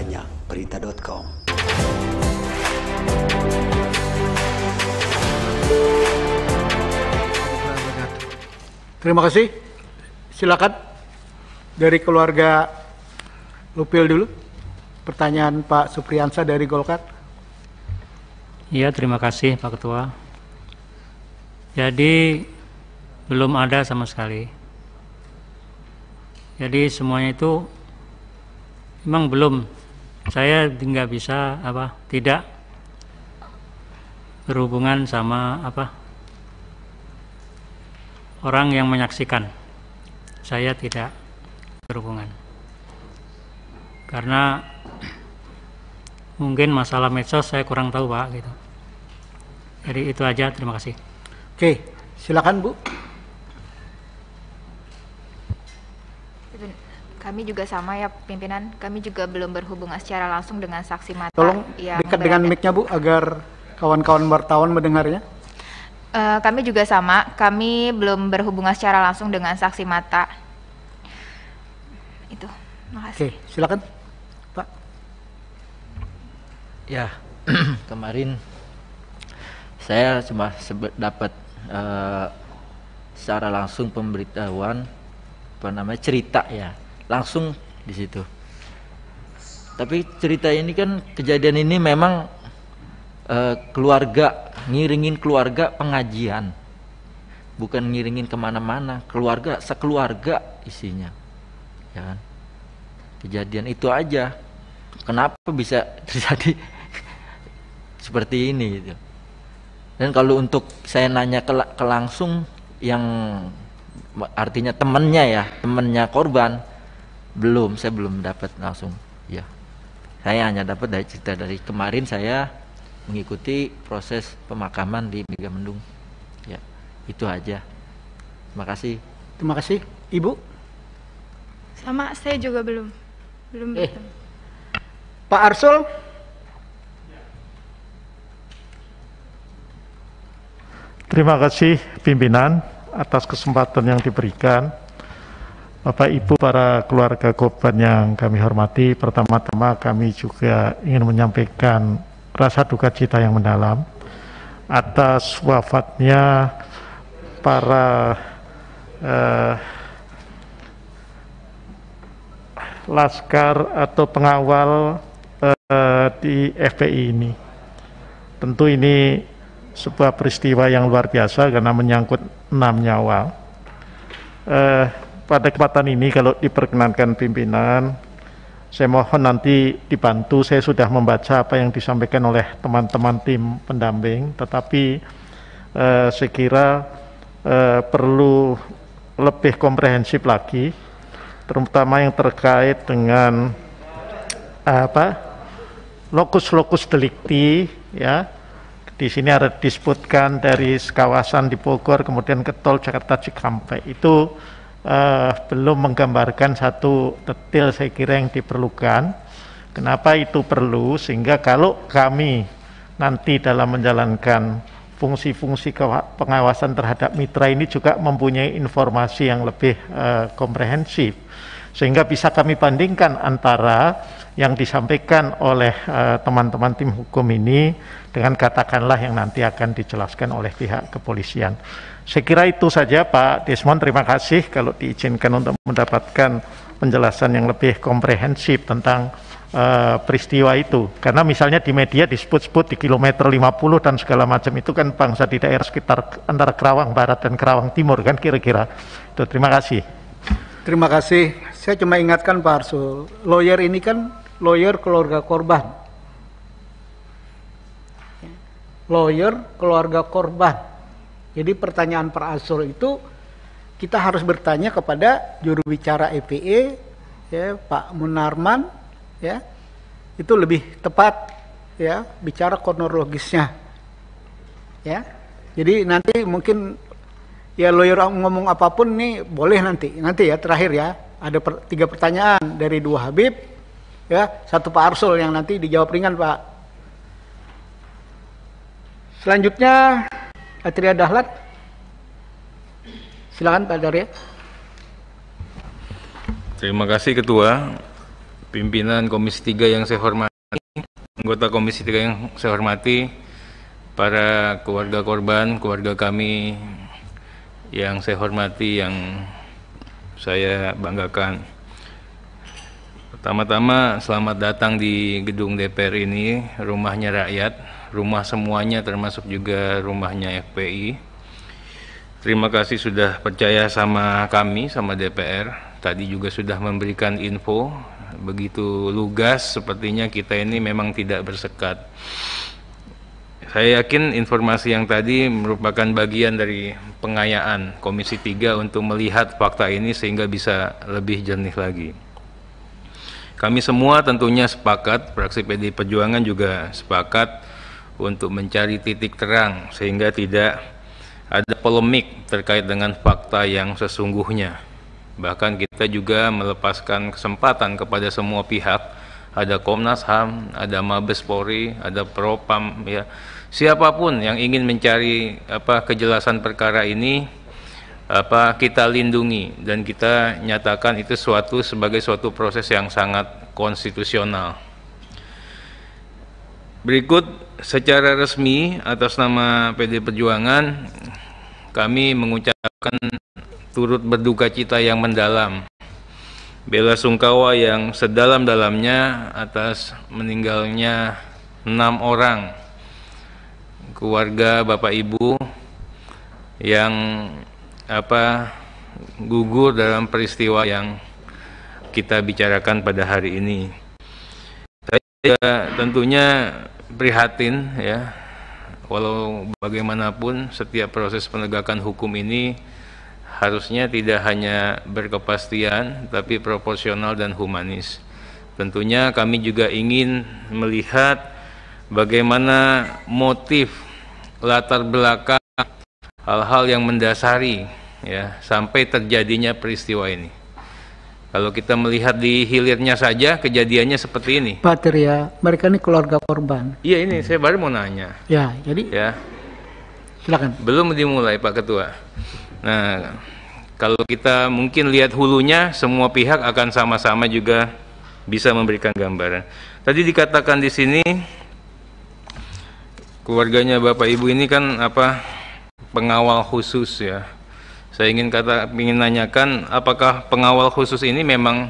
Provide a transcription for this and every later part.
banyakberita.com. Terima kasih. Silakan dari keluarga Lupil dulu. Pertanyaan Pak Supriyansa dari Golkar. Iya, terima kasih Pak Ketua. Jadi belum ada sama sekali. Jadi semuanya itu memang belum. Saya nggak bisa tidak berhubungan sama orang yang menyaksikan. Saya tidak berhubungan. Karena mungkin masalah medsos saya kurang tahu Pak gitu. Jadi itu aja, terima kasih. Oke, silakan Bu. Kami juga sama ya pimpinan, kami juga belum berhubungan secara langsung dengan saksi mata. Tolong yang dekat dengan mic-nya Bu agar kawan-kawan wartawan mendengarnya. Kami juga sama, kami belum berhubungan secara langsung dengan saksi mata. Itu, makasih. Oke, silakan Pak. Ya, kemarin saya cuma dapat secara langsung pemberitahuan cerita ya, langsung di situ. Tapi cerita ini kan, kejadian ini memang keluarga, ngiringin keluarga pengajian, bukan ngiringin kemana-mana, keluarga, sekeluarga isinya ya kan? Kejadian itu aja, kenapa bisa terjadi seperti ini gitu. Dan kalau untuk saya nanya ke langsung, yang artinya temennya korban, saya belum dapat langsung ya. Saya hanya dapat dari cerita dari kemarin saya mengikuti proses pemakaman di Megamendung ya, itu aja. Terima kasih. Terima kasih. Ibu? Sama, saya juga belum bertemu. Pak Arsul? Terima kasih pimpinan atas kesempatan yang diberikan. Bapak Ibu, para keluarga korban yang kami hormati, pertama-tama kami juga ingin menyampaikan rasa duka cita yang mendalam atas wafatnya para laskar atau pengawal di FPI ini. Tentu ini sebuah peristiwa yang luar biasa karena menyangkut 6 nyawa. Pada kesempatan ini kalau diperkenankan pimpinan, saya mohon nanti dibantu. Saya sudah membaca apa yang disampaikan oleh teman-teman tim pendamping, tetapi saya kira perlu lebih komprehensif lagi, terutama yang terkait dengan lokus delikti ya. Di sini ada disebutkan dari kawasan di Bogor kemudian ke tol Jakarta Cikampek, itu belum menggambarkan satu detail saya kira yang diperlukan. Kenapa itu perlu? Sehingga kalau kami nanti dalam menjalankan fungsi-fungsi pengawasan terhadap mitra ini juga mempunyai informasi yang lebih komprehensif, sehingga bisa kami bandingkan antara yang disampaikan oleh teman-teman tim hukum ini dengan katakanlah yang nanti akan dijelaskan oleh pihak kepolisian. Saya kira itu saja Pak Desmond, terima kasih kalau diizinkan untuk mendapatkan penjelasan yang lebih komprehensif tentang peristiwa itu. Karena misalnya di media disebut-sebut di kilometer 50 dan segala macam, itu kan bangsa di daerah sekitar antara Kerawang Barat dan Kerawang Timur kan kira-kira. Itu, terima kasih. Terima kasih. Saya cuma ingatkan Pak Arsul, lawyer ini kan lawyer keluarga korban. Lawyer keluarga korban. Jadi pertanyaan Pak Arsul itu kita harus bertanya kepada juru bicara EPE ya, Pak Munarman ya. Itu lebih tepat ya, bicara kronologisnya. Ya. Jadi nanti mungkin ya lawyer ngomong apapun nih boleh nanti ya terakhir ya. Ada 3 pertanyaan dari 2 Habib ya, 1 Pak Arsul yang nanti dijawab ringan Pak. Selanjutnya Atria Dahlan. Silakan Pak Darya. Terima kasih Ketua. pimpinan Komisi 3 yang saya hormati, anggota Komisi 3 yang saya hormati, para keluarga korban, keluarga kami yang saya hormati, yang saya banggakan. Pertama-tama selamat datang di gedung DPR ini, rumahnya rakyat, rumah semuanya termasuk juga rumahnya FPI. Terima kasih sudah percaya sama kami, sama DPR. Tadi juga sudah memberikan info, begitu lugas, sepertinya kita ini memang tidak bersekat. Saya yakin informasi yang tadi merupakan bagian dari pengayaan Komisi 3 untuk melihat fakta ini sehingga bisa lebih jernih lagi. Kami semua tentunya sepakat, fraksi PDI Perjuangan juga sepakat untuk mencari titik terang sehingga tidak ada polemik terkait dengan fakta yang sesungguhnya. Bahkan kita juga melepaskan kesempatan kepada semua pihak, ada Komnas HAM, ada Mabes Polri, ada Propam, ya, siapapun yang ingin mencari kejelasan perkara ini, kita lindungi dan kita nyatakan itu sebagai suatu proses yang sangat konstitusional. Berikut secara resmi atas nama PDI Perjuangan kami mengucapkan turut berduka cita yang mendalam, bela sungkawa yang sedalam-dalamnya atas meninggalnya 6 orang keluarga Bapak Ibu yang gugur dalam peristiwa yang kita bicarakan pada hari ini. Saya tentunya prihatin, ya, walau bagaimanapun setiap proses penegakan hukum ini harusnya tidak hanya berkepastian tapi proporsional dan humanis. Tentunya kami juga ingin melihat bagaimana motif, latar belakang, hal-hal yang mendasari, ya, sampai terjadinya peristiwa ini. Kalau kita melihat di hilirnya saja kejadiannya seperti ini. Pak Tirya, mereka ini keluarga korban. Iya, ini saya baru mau nanya. Ya, jadi Ya, silakan. belum dimulai Pak Ketua. Nah, kalau kita mungkin lihat hulunya, semua pihak akan sama-sama juga bisa memberikan gambaran. Tadi dikatakan di sini keluarganya Bapak Ibu ini kan pengawal khusus, ya. Saya ingin nanyakan, apakah pengawal khusus ini memang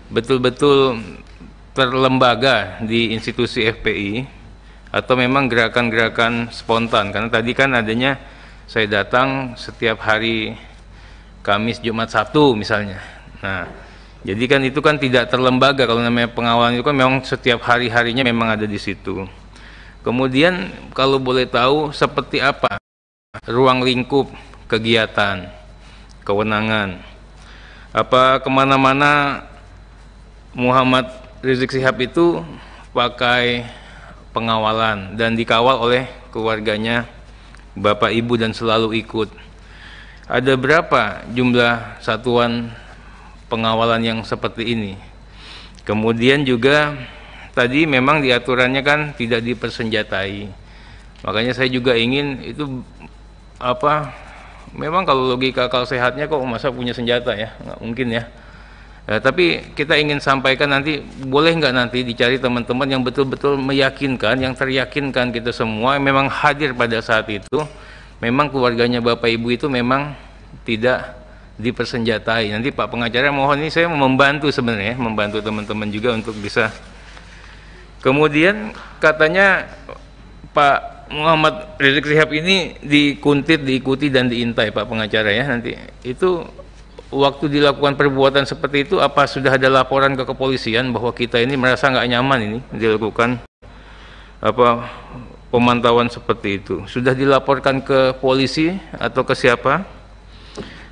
betul-betul terlembaga di institusi FPI atau memang gerakan-gerakan spontan? Karena tadi kan adanya saya datang setiap hari Kamis, Jumat, Sabtu misalnya. Nah, jadi kan itu kan tidak terlembaga. Kalau namanya pengawalan itu kan memang setiap hari-harinya memang ada di situ. Kemudian kalau boleh tahu seperti apa ruang lingkup kegiatan, kewenangan, kemana-mana Muhammad Rizik Syihab itu pakai pengawalan dan dikawal oleh keluarganya Bapak Ibu dan selalu ikut. Ada berapa jumlah satuan pengawalan yang seperti ini? Kemudian juga tadi memang diaturannya kan tidak dipersenjatai. Makanya saya juga ingin itu memang kalau logika akal sehatnya kok masa punya senjata, ya, nggak mungkin, ya. Tapi kita ingin sampaikan nanti, boleh nggak nanti dicari teman-teman yang betul-betul meyakinkan, yang teryakinkan kita semua memang hadir pada saat itu, memang keluarganya Bapak Ibu itu memang tidak dipersenjatai. Nanti Pak Pengacara mohon, ini saya membantu sebenarnya, membantu teman-teman juga untuk bisa. Kemudian katanya Pak Muhammad Rizik Syihab ini dikuntit, diikuti dan diintai Pak Pengacara, ya. Nanti itu waktu dilakukan perbuatan seperti itu, apa sudah ada laporan ke kepolisian bahwa kita ini merasa nggak nyaman ini dilakukan pemantauan seperti itu? Sudah dilaporkan ke polisi atau ke siapa?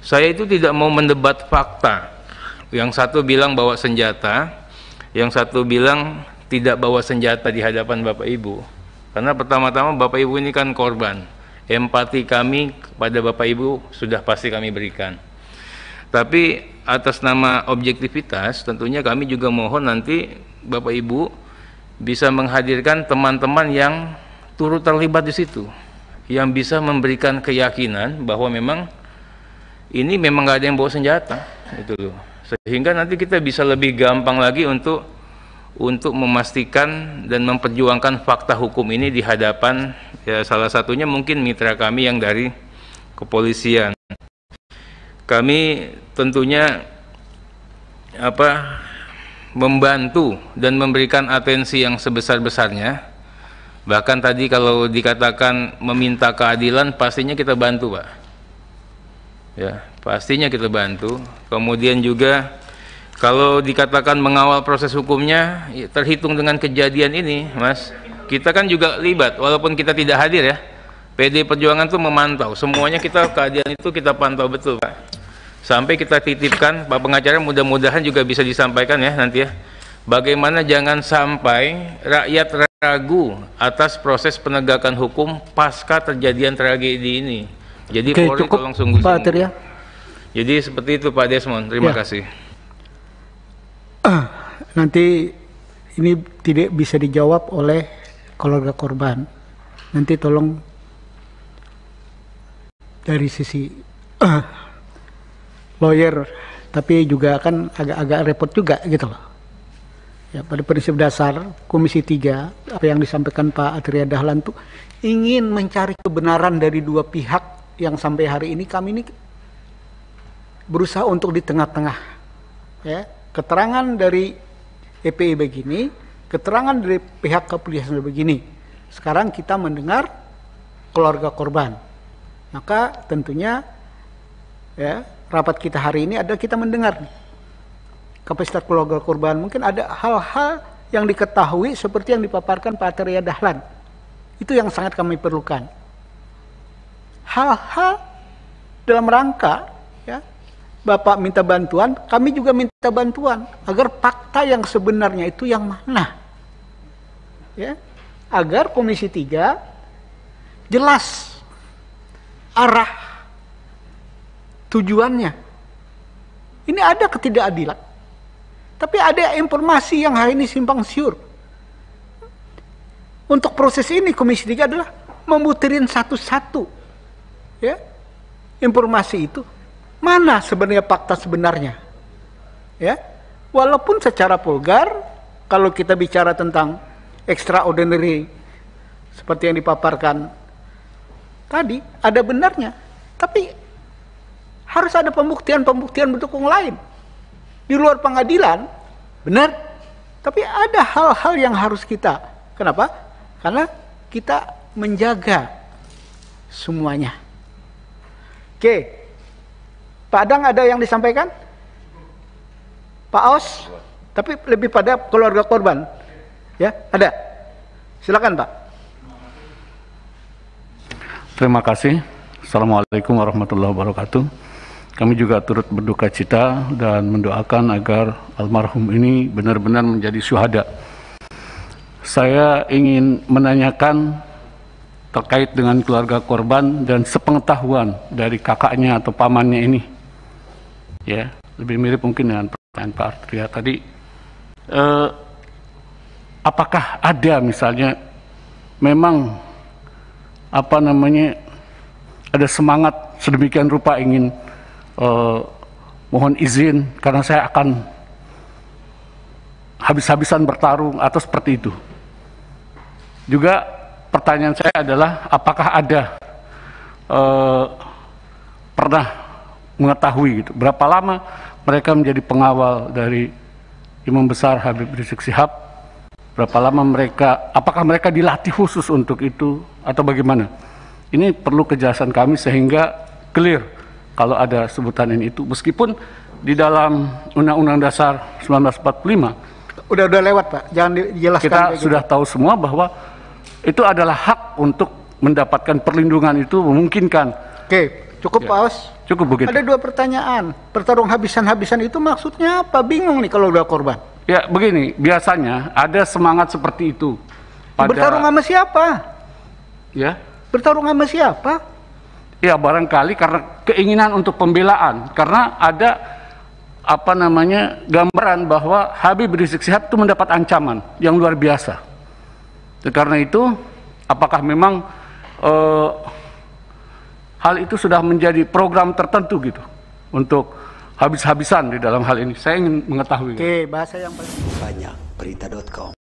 Saya itu tidak mau mendebat fakta. Yang satu bilang bawa senjata, yang satu bilang tidak bawa senjata di hadapan Bapak Ibu. Karena pertama-tama Bapak Ibu ini kan korban. Empati kami kepada Bapak Ibu sudah pasti kami berikan. Tapi atas nama objektivitas tentunya kami juga mohon nanti Bapak Ibu bisa menghadirkan teman-teman yang turut terlibat di situ, yang bisa memberikan keyakinan bahwa memang ini memang nggak ada yang bawa senjata, itu loh. sehingga nanti kita bisa lebih gampang lagi untuk memastikan dan memperjuangkan fakta hukum ini di hadapan ya salah satunya mungkin mitra kami yang dari kepolisian. Kami tentunya membantu dan memberikan atensi yang sebesar-besarnya. Bahkan tadi kalau dikatakan meminta keadilan, pastinya kita bantu, Pak. Ya, pastinya kita bantu. Kemudian juga kalau dikatakan mengawal proses hukumnya, ya, terhitung dengan kejadian ini, Mas, kita kan juga libat, walaupun kita tidak hadir ya. PD Perjuangan itu memantau, semuanya keadaan itu kita pantau betul, Pak. Sampai kita titipkan, Pak Pengacara, mudah-mudahan juga bisa disampaikan ya nanti ya. Bagaimana jangan sampai rakyat ragu atas proses penegakan hukum pasca terjadian tragedi ini. Jadi Polri tolong sungguh-sungguh. Jadi seperti itu Pak Desmond, terima kasih. Nanti ini tidak bisa dijawab oleh keluarga korban. Nanti tolong dari sisi lawyer, tapi juga kan agak-agak repot juga gitu loh. Ya, pada prinsip dasar Komisi 3 apa yang disampaikan Pak Atria Dahlan tuh ingin mencari kebenaran dari dua pihak yang sampai hari ini kami ini berusaha untuk di tengah-tengah. Ya, keterangan dari EPI begini, keterangan dari pihak kepolisian begini. Sekarang kita mendengar keluarga korban. Maka tentunya ya, rapat kita hari ini adalah kita mendengar kapasitas keluarga korban. Mungkin ada hal-hal yang diketahui seperti yang dipaparkan Pak Atria Dahlan. Itu yang sangat kami perlukan. Hal-hal dalam rangka ya, Bapak minta bantuan, kami juga minta bantuan agar fakta yang sebenarnya itu yang mana. Ya, agar Komisi 3 jelas arah tujuannya. Ini ada ketidakadilan. Tapi ada informasi yang hari ini simpang siur. Untuk proses ini Komisi 3 adalah membutirin satu-satu. Ya. Informasi itu mana sebenarnya fakta sebenarnya. Ya. Walaupun secara vulgar kalau kita bicara tentang extraordinary seperti yang dipaparkan tadi ada benarnya. Tapi harus ada pembuktian-pembuktian mendukung lain. Di luar pengadilan, benar. Tapi ada hal-hal yang harus kita. Kenapa? Karena kita menjaga semuanya. Oke. Pak Adang ada yang disampaikan? Pak Aus? Tapi lebih pada keluarga korban. Ya, ada. Silakan, Pak. Terima kasih. Assalamualaikum warahmatullahi wabarakatuh. Kami juga turut berduka cita dan mendoakan agar almarhum ini benar-benar menjadi syuhada. Saya ingin menanyakan terkait dengan keluarga korban dan sepengetahuan dari kakaknya atau pamannya ini. Ya, lebih mirip mungkin dengan pertanyaan Pak Atria tadi. Apakah ada misalnya memang ada semangat sedemikian rupa ingin mohon izin karena saya akan habis-habisan bertarung atau seperti itu. Juga pertanyaan saya adalah apakah ada pernah mengetahui gitu, berapa lama mereka menjadi pengawal dari Imam Besar Habib Rizik Syihab, berapa lama apakah mereka dilatih khusus untuk itu atau bagaimana? Ini perlu kejelasan kami sehingga clear kalau ada sebutan ini itu, meskipun di dalam Undang-Undang Dasar 1945 udah lewat Pak, jangan dijelaskan. Kita sudah tahu semua bahwa itu adalah hak untuk mendapatkan perlindungan, itu memungkinkan. Oke, cukup Pak Aus. Cukup begitu. Ada dua pertanyaan. Pertarung habisan-habisan itu maksudnya apa? Bingung nih kalau udah korban. Ya begini, biasanya ada semangat seperti itu. Bertarung sama siapa? Ya. Bertarung sama siapa? Ya barangkali karena keinginan untuk pembelaan, karena ada gambaran bahwa Habib Rizik Syihab itu mendapat ancaman yang luar biasa. Karena itu, apakah memang hal itu sudah menjadi program tertentu gitu untuk habis-habisan di dalam hal ini. Saya ingin mengetahui. Oke, bahasa yang paling Banyak berita.com